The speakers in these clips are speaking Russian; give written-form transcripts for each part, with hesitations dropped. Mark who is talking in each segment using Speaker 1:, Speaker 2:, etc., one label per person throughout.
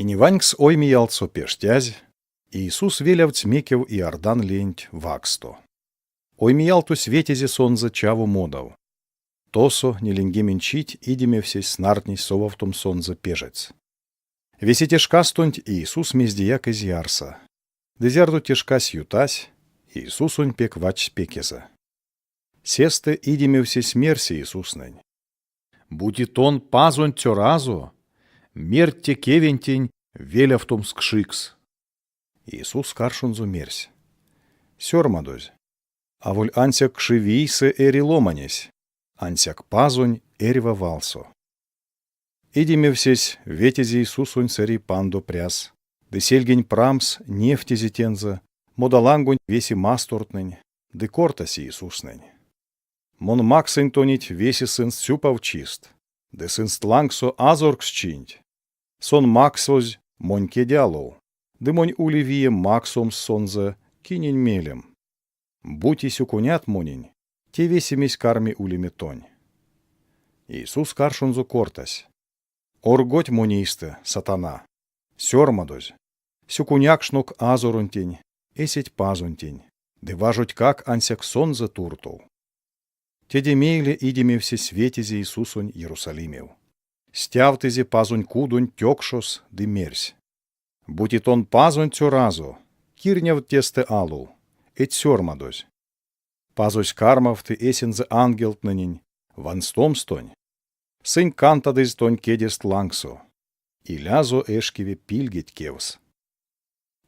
Speaker 1: Иневанькс оймиялцо пештязь, Иисус велявць мекев Иордан ленть ваксто. Оймиялту светезе сонза чаву модав. Тосо неленге менчить идемевсесь снартней совавтум сонза пежец. Веси тяжка стонть Иисус мездияк из ярса. Дезярду тяжка сютась, Иисус он пек вач пекеза. Сесте идемевсесь мерси Иисуснень. Будет он пазонь тёразо, мерте кевентень велявтум скшикс. Иисус каршунзу мерсь. Сёрмадозь. А воль ансяк кшивийсе эри ломанесь, ансяк пазонь эрива валсо. Идемевсесь ветези Иисусунь цари пандо пряс, десельгень прамс нефтези тенза, модалангунь веси мастуртнень, де кортаси Иисуснень. Мон максень тонить веси сын сюпав чист, де сын стлангсо азоркс чинть. Сон максозь моньке дялоу, де монь уливие максом сонза кинень мелем. Будь и сюкунят монень, те весимесь карми улиметонь. Иисус каршунзу кортась. Орготь монисте, сатана. Сёрмадозь. Сюкунякшнук азорунтень, эсеть пазунтень, де важуть как ансяк сонза туртол. Те демейле идемевсе светезе Иисусунь Иерусалимев. Стявтезе пазунь кудунь тёкшос де мерсь. Будь и тон пазунь цёразо, кирняв тесте алу, эт сёрмадозь. Пазось кармав ты эсензе ангелтнынень, ванстом стонь. Сынь кантадыз тонь кедест лангсо, и лязо эшкиве пильгеть кевс.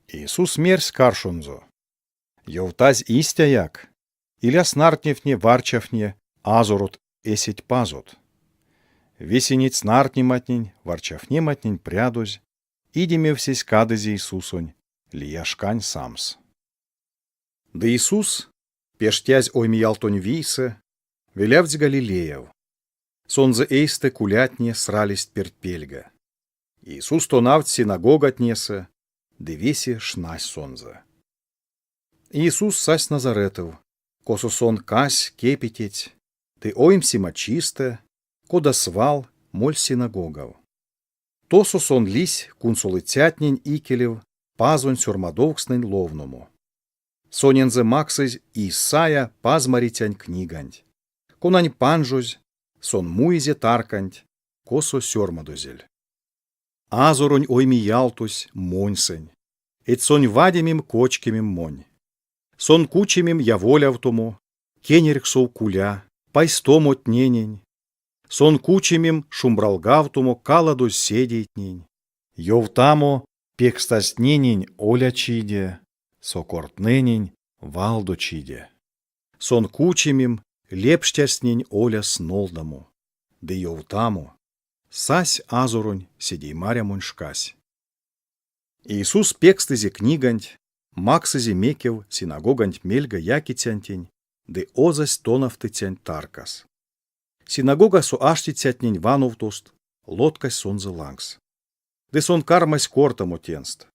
Speaker 1: Иисус мерсь каршунзо. Йовтазь истяяк, иля снартневне варчавне азорот эсеть пазот. Весенить снартнематнень, варчавнематнень прядозь, идемевсесь кадызе Иисусонь, лияшкань самс. Да Иисус, пештязь оймиялтонь вийсе, велявдь Галилеев. Сонзе эйсте кулятне сралисть пертпельга. Иисус тонавт синагога отнесе, де веси шнась сонзе. Иисус сась Назаретов, косо сон кась кепететь, ты ойм сима чисте, кода свал моль синагогов. Тосо сон лись кунсулыцятнень икелев, пазонь сюрмадовкснень ловному. Сонензе максызь Исая пазмаритянь книганть. Конань панжузь, сон муизе тарканть, косо сёрмадозель. Азоронь ойми ялтусь моньсень, эт сонь вадимим кочкимим монь. Сон кучимим яволявтому, кенерксоу куля, пайстому тненень. Сон кучимим шумбралгавтому каладозь седейтнень. Йовтамо пекстастненень оля чиде, сокортненень валдо чиде. Сон кучимим лепштястнень оля снолдаму, де йовтамо сась азоронь седей марямонь шкась. Иисус пекстызе книганть, максызе мекев синагоганть мельга якитянтень, де озась тонафтыцянь таркас. Синагога со аштицятнень вановтост, лоткась сонзе лангс. Де сон кармась кортамо тенст.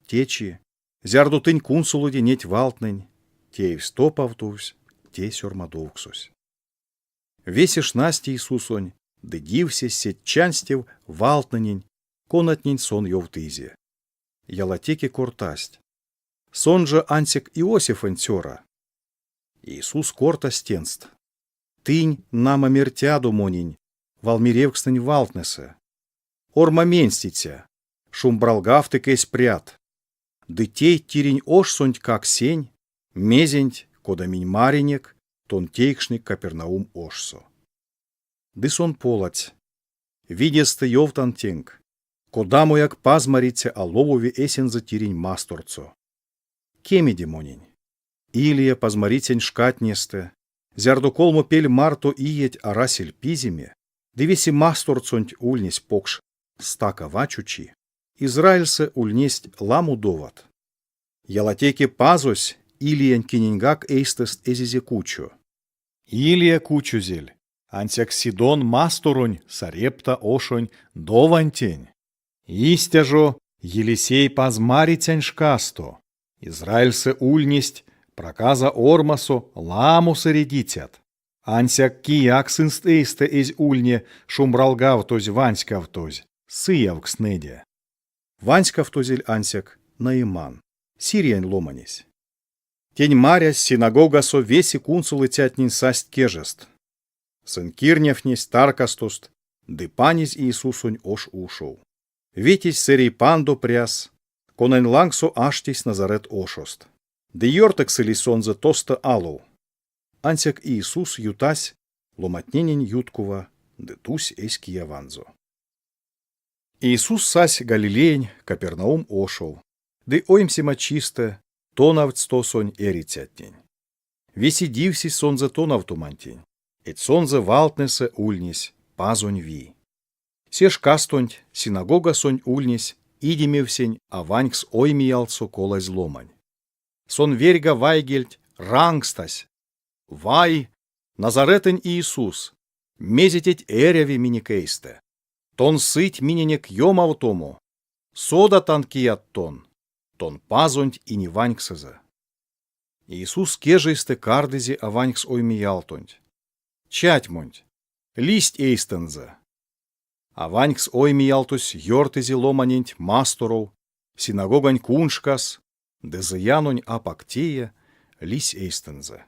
Speaker 1: Течи, зярдутынь кунсулуди неть валтнень, теев стопавтусь, те сёрмадовксусь. Весишь насти Иисусонь, де дивсе сетчанстев валтнынень, конатнень сон йовтызе. Ялатеки кортасть. Сон же ансик Иосифань цёра. Иисус кортасть тенст. Тынь нама мертяду монень, валмиревкснень валтнесе. Орма менстиця, шумбралгавты кэсь прят. Дытей тирень ошсонть как сень, мезенть, кода минь маринек, тон тейкшник Капернаум ошсо. Дысон полаць. Видесты йовтан тенг, кода мояк пазмарице аловови эсенза тирень масторцо. Кемеди монень. Илия пазмарицень шкатнесте, зярду колмо пель марто иеть арасель пизиме, девеси масторцонть ульнесь покш стака вачучи, Израильсе ульнесть ламу доват. Ялатеки пазось Илиянь кинингак эйстест эзизе кучо. Илия кучузель, ансяк Сидон масторонь сарепта ошонь довантень. Истяжо Елисей пазмарицянь шкасто, Израильсе ульнесть проказа ормасо ламу саредитят. Ансяк кияк сынст эйсте эзь ульне шумбралгавтозь ванськавтозь, сыявк снедя. Ваньска втозель ансяк Наиман, Сириянь ломанись. Тень марясь синагогасо веси кунсулы тятнин састь кежест. Сын кирневнись таркастуст, ды панись Иисусунь ош ушоу. Витязь сырей пандо пряс, конен лангсо аштись Назарет ошост. Ды йортек сыли сонзе тоста алоу. Ансяк Иисус ютась, ломатненень юткува, ды тусь эськи яванзо. Иисус сась Галилеень, Капернаум ошоу, ды оймсима чисте, тонавц тосонь эрицятнень. Весидивси сонзе тонав тумантень, эт сонзе валтнесе ульнись, пазонь ви. Сеш кастонь, синагога сонь ульнись, идимевсень, а ванькс оймиялцо колась ломань. Сон верьга вайгельть, рангстась. Вай, Назаретень Иисус, мезететь эряви миникейсте. Тон сыть миненек йомав тому, сода танкият тон пазонть и не ваньксезе. Иисус кежейсте кардези а ванькс оймиялтонть. Чатьмонть, листь эйстензе. А ванькс оймиялтось йортези ломаненть масторов, синагогань куншкас, дезеянонь апактея, лись эйстензе.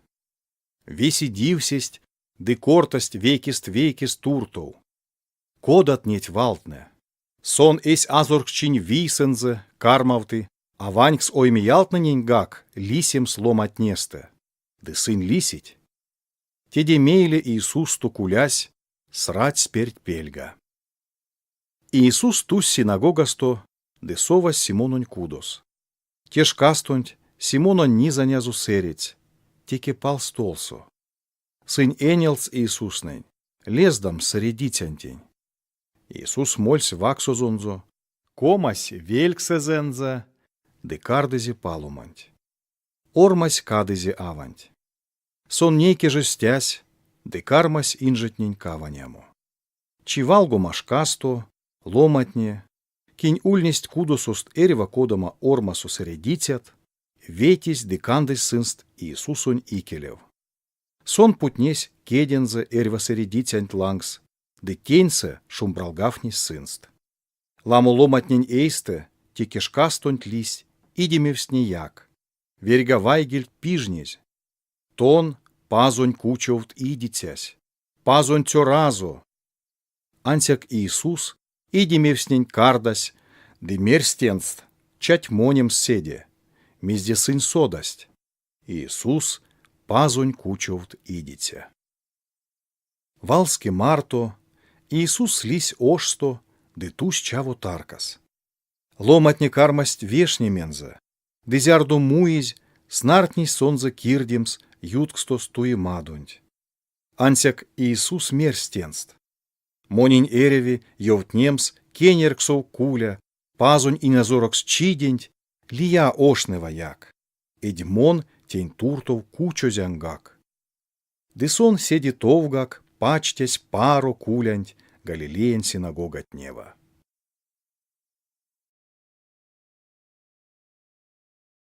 Speaker 1: Веси дивсесть, ды кортость вейкист туртов. Кодат неть валтне. Сон эсь азоркчинь висензе, кармавты, а ванькс оймиялтнанень гак, лисем сломатнесте. Ды сын лисить. Теде мейле Иисус тукулясь, срать сперь пельга. Иисус тусь синагогасто, ды сова Симононь кудос. Теж кастонть, Симонон низанязу серец, теке пал столсо. Сын энелц Иисуснень, лездам средитянтень. Иисус мольсь ваксозонзо, комась вельксезенза, ды кардези палуманть. Ормась кадези аванть. Сон нейке же стясь, ды кармась инжетнень каваняму. Чивалго машкасто, ломатне, кинь ульнесть кудосуст эрева кодома ормасу средитят, ветись ды кандесь сынст Иисусунь икелев. Сон путнесь кедензе эрева средитянть лангс, ды теньсе шумбралгафнись сынст. Ламу ломатнень эйсте, текешкастонть лись, идемевснияк, верьга вайгельт пижнесь, тон пазонь кучовт идитясь, пазонь тёразо. Ансяк Иисус идемевснень кардась, ды мерстенст, чать монем седе, мезде сын содасть. Иисус пазонь кучовт идите. Валски марто, Иисус лись ошсто, ды тусь чаво таркас. Ломатне кармасть вешне мензе, ды зярду муизь, снартнись сонзе кирдимс, ютксто стуи мадонть. Ансяк Иисус мерстенст. Монень эреви, йовтнемс, кенерксов куля, пазонь и назорокс чиденть, лия ошнева як. Эдьмон тень туртов кучо зянгак. Дысон седи товгак, пачтясь паро кулянть, Галилеян синагога тнева.